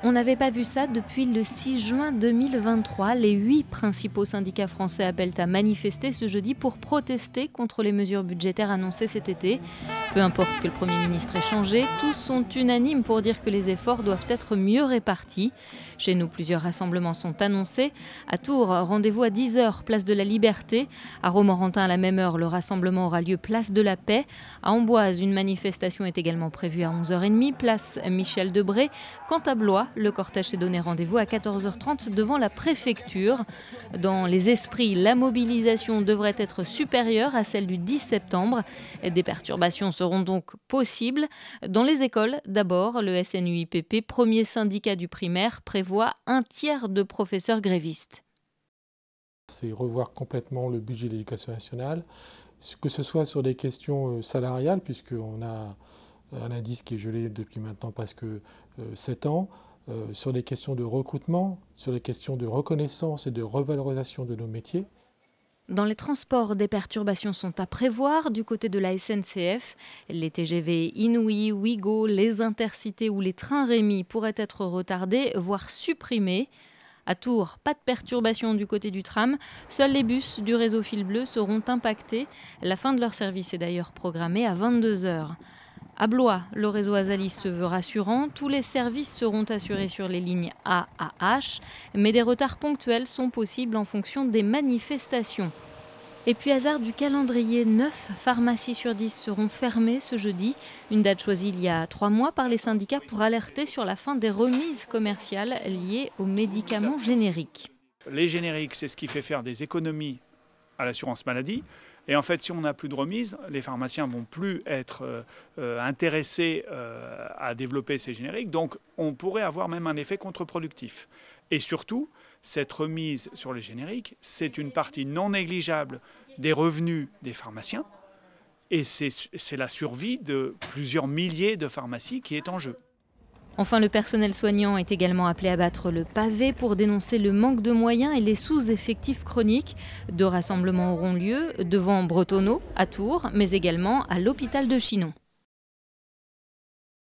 On n'avait pas vu ça depuis le 6 juin 2023. Les 8 principaux syndicats français appellent à manifester ce jeudi pour protester contre les mesures budgétaires annoncées cet été. Peu importe que le Premier ministre ait changé, tous sont unanimes pour dire que les efforts doivent être mieux répartis. Chez nous, plusieurs rassemblements sont annoncés. À Tours, rendez-vous à 10h, place de la Liberté. À Romorantin, à la même heure, le rassemblement aura lieu place de la Paix. À Amboise, une manifestation est également prévue à 11h30, place Michel Debré. Quant à Blois, le cortège s'est donné rendez-vous à 14h30 devant la préfecture. Dans les esprits, la mobilisation devrait être supérieure à celle du 10 septembre. Des perturbations seront donc possibles. Dans les écoles, d'abord, le SNUIPP, premier syndicat du primaire, prévoit un tiers de professeurs grévistes. C'est revoir complètement le budget de l'éducation nationale, que ce soit sur des questions salariales, puisqu'on a un indice qui est gelé depuis maintenant presque 7 ans, sur les questions de recrutement, sur les questions de reconnaissance et de revalorisation de nos métiers. Dans les transports, des perturbations sont à prévoir du côté de la SNCF. Les TGV Inouï, Ouigo, les Intercités ou les trains Rémi pourraient être retardés, voire supprimés. À Tours, pas de perturbation du côté du tram. Seuls les bus du réseau Fil Bleu seront impactés. La fin de leur service est d'ailleurs programmée à 22h. À Blois, le réseau Azalis se veut rassurant. Tous les services seront assurés sur les lignes A à H, mais des retards ponctuels sont possibles en fonction des manifestations. Et puis, hasard du calendrier, 9 pharmacies sur 10 seront fermées ce jeudi. Une date choisie il y a 3 mois par les syndicats pour alerter sur la fin des remises commerciales liées aux médicaments génériques. Les génériques, c'est ce qui fait faire des économies à l'assurance maladie. Et en fait, si on n'a plus de remise, les pharmaciens ne vont plus être intéressés à développer ces génériques. Donc, on pourrait avoir même un effet contre-productif. Et surtout, cette remise sur les génériques, c'est une partie non négligeable des revenus des pharmaciens. Et c'est la survie de plusieurs milliers de pharmacies qui est en jeu. Enfin, le personnel soignant est également appelé à battre le pavé pour dénoncer le manque de moyens et les sous-effectifs chroniques. 2 rassemblements auront lieu devant Bretonneau, à Tours, mais également à l'hôpital de Chinon.